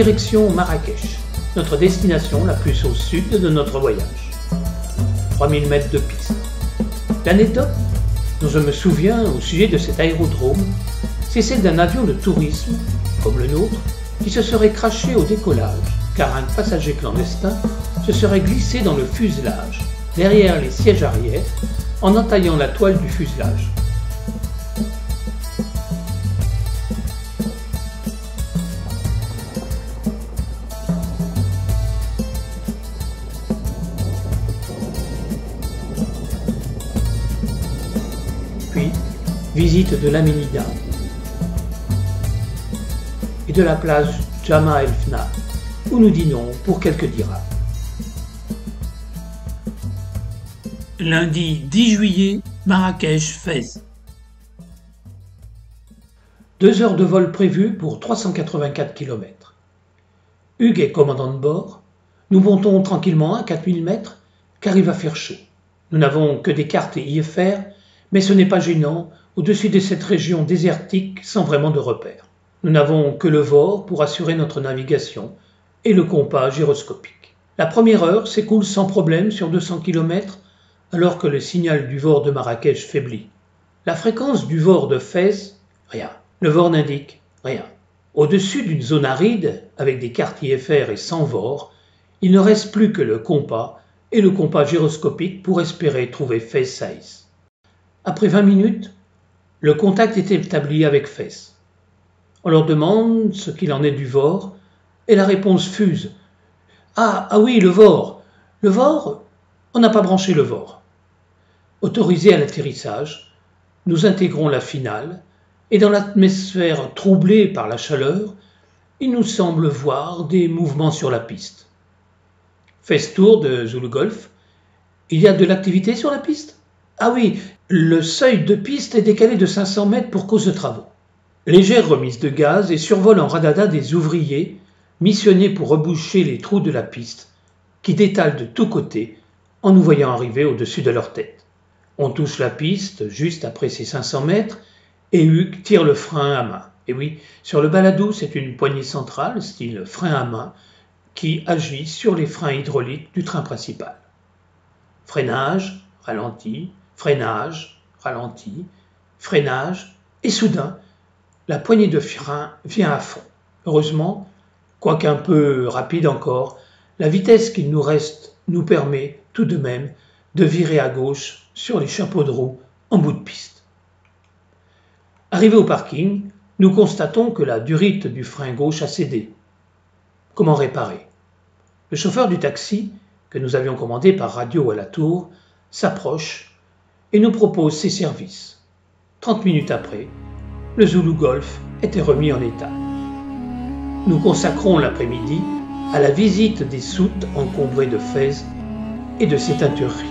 direction Marrakech, notre destination la plus au sud de notre voyage. 3000 mètres de piste. L'anecdote dont je me souviens au sujet de cet aérodrome, c'est celle d'un avion de tourisme, comme le nôtre, qui se serait crashé au décollage, car un passager clandestin se serait glissé dans le fuselage, derrière les sièges arrière, en entaillant la toile du fuselage. Puis, visite de l'Aménida et de la plage Jama El Fna, où nous dînons pour quelques dirhams. Lundi 10 juillet, Marrakech-Fès. 2 heures de vol prévues pour 384 km. Hugues est commandant de bord. Nous montons tranquillement à 4000 mètres car il va faire chaud. Nous n'avons que des cartes et IFR, mais ce n'est pas gênant au-dessus de cette région désertique sans vraiment de repères. Nous n'avons que le VOR pour assurer notre navigation et le compas gyroscopique. La première heure s'écoule sans problème sur 200 km alors que le signal du VOR de Marrakech faiblit. La fréquence du VOR de Fès, rien. Le VOR n'indique rien. Au-dessus d'une zone aride, avec des cartes IFR et sans VOR, il ne reste plus que le compas et le compas gyroscopique pour espérer trouver Fès-Saïs. Après 20 minutes, le contact est établi avec Fès. On leur demande ce qu'il en est du VOR et la réponse fuse. Ah oui, le VOR. Le VOR, on n'a pas branché le VOR. Autorisés à l'atterrissage, nous intégrons la finale et dans l'atmosphère troublée par la chaleur, il nous semble voir des mouvements sur la piste. Fès Tour de Zulu Golf, il y a de l'activité sur la piste? Ah oui, le seuil de piste est décalé de 500 mètres pour cause de travaux. Légère remise de gaz et survol en radada des ouvriers missionnés pour reboucher les trous de la piste qui détalent de tous côtés en nous voyant arriver au-dessus de leur tête. On touche la piste juste après ces 500 mètres et Hugues tire le frein à main. Et oui, sur le baladou, c'est une poignée centrale, style frein à main, qui agit sur les freins hydrauliques du train principal. Freinage, ralenti, freinage, ralenti, freinage, et soudain, la poignée de frein vient à fond. Heureusement, quoique un peu rapide encore, la vitesse qu'il nous reste nous permet tout de même de virer à gauche sur les chapeaux de roue en bout de piste. Arrivé au parking, nous constatons que la durite du frein gauche a cédé. Comment réparer? Le chauffeur du taxi, que nous avions commandé par radio à la tour, s'approche et nous propose ses services. 30 minutes après, le Zulu Golf était remis en état. Nous consacrons l'après-midi à la visite des soutes encombrées de Fès et de ses teintureries.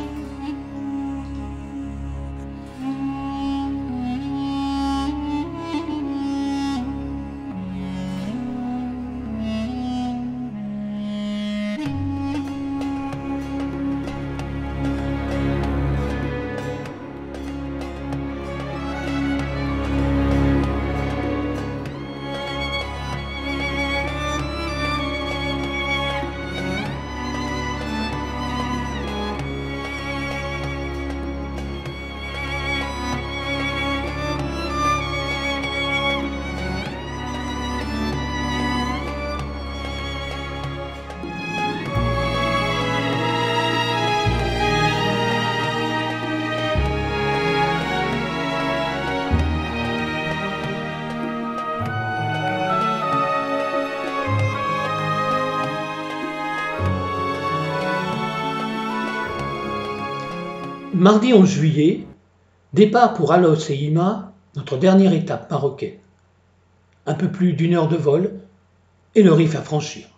Mardi 11 juillet, départ pour Alos et Ima, notre dernière étape marocaine. Un peu plus d'1 heure de vol et le Rif à franchir.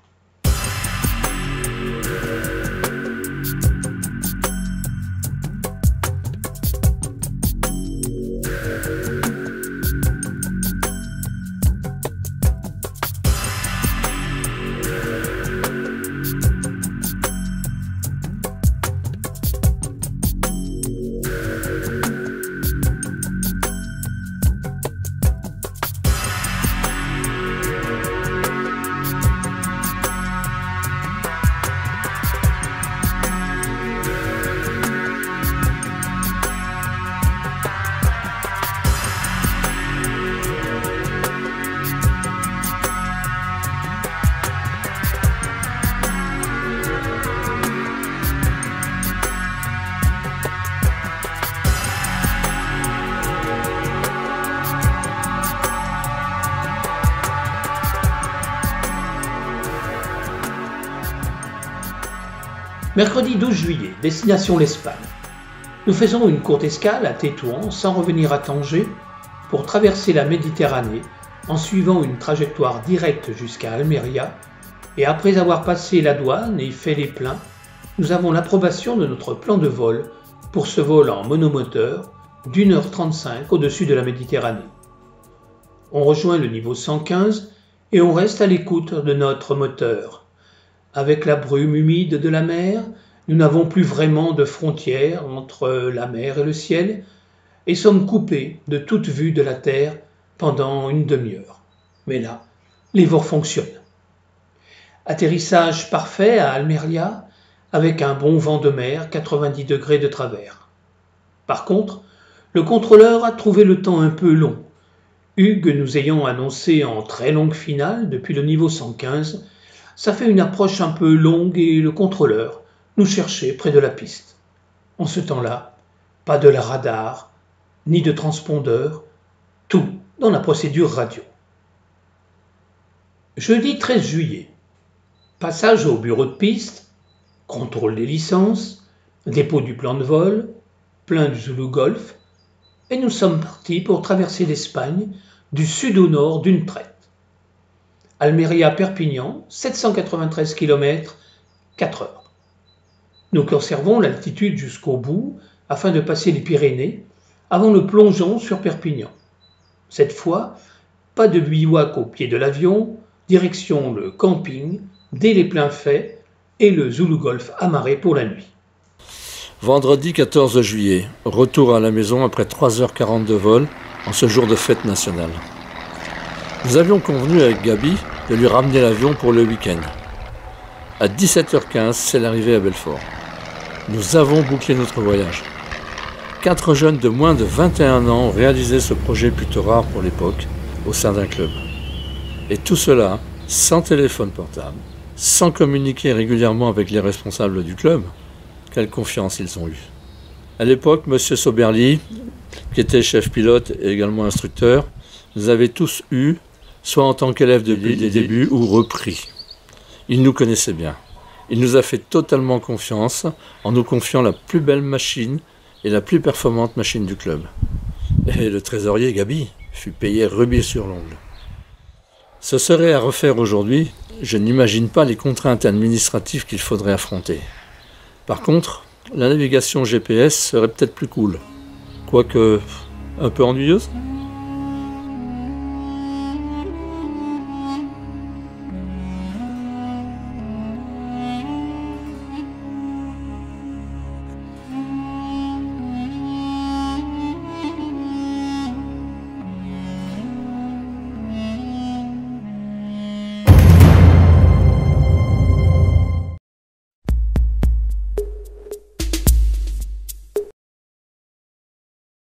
Mercredi 12 juillet, destination l'Espagne. Nous faisons une courte escale à Tétouan sans revenir à Tanger pour traverser la Méditerranée en suivant une trajectoire directe jusqu'à Almeria, et après avoir passé la douane et fait les pleins, nous avons l'approbation de notre plan de vol pour ce vol en monomoteur d'1h35 au-dessus de la Méditerranée. On rejoint le niveau 115 et on reste à l'écoute de notre moteur. Avec la brume humide de la mer, nous n'avons plus vraiment de frontière entre la mer et le ciel et sommes coupés de toute vue de la terre pendant une demi-heure. Mais là, les vols fonctionnent. Atterrissage parfait à Almeria avec un bon vent de mer, 90 degrés de travers. Par contre, le contrôleur a trouvé le temps un peu long. Hugues nous ayant annoncé en très longue finale depuis le niveau 115, ça fait une approche un peu longue et le contrôleur nous cherchait près de la piste. En ce temps-là, pas de la radar, ni de transpondeur, tout dans la procédure radio. Jeudi 13 juillet. Passage au bureau de piste, contrôle des licences, dépôt du plan de vol, plein du Zulu Golf, et nous sommes partis pour traverser l'Espagne du sud au nord d'une traite. Almeria-Perpignan, 793 km, 4 heures. Nous conservons l'altitude jusqu'au bout afin de passer les Pyrénées avant le plongeon sur Perpignan. Cette fois, pas de bivouac au pied de l'avion, direction le camping dès les pleins faits et le Zulu Golf amarré pour la nuit. Vendredi 14 juillet, retour à la maison après 3h40 de vol en ce jour de fête nationale. Nous avions convenu avec Gabi de lui ramener l'avion pour le week-end. À 17h15, c'est l'arrivée à Belfort. Nous avons bouclé notre voyage. 4 jeunes de moins de 21 ans ont réalisé ce projet plutôt rare pour l'époque au sein d'un club. Et tout cela sans téléphone portable, sans communiquer régulièrement avec les responsables du club. Quelle confiance ils ont eue. À l'époque, M. Soberli, qui était chef pilote et également instructeur, nous avait tous eus, soit en tant qu'élèves depuis les débuts ou repris. Il nous connaissait bien. Il nous a fait totalement confiance en nous confiant la plus belle machine et la plus performante machine du club. Et le trésorier Gabi fut payé rubis sur l'ongle. Ce serait à refaire aujourd'hui, je n'imagine pas les contraintes administratives qu'il faudrait affronter. Par contre, la navigation GPS serait peut-être plus cool, quoique un peu ennuyeuse.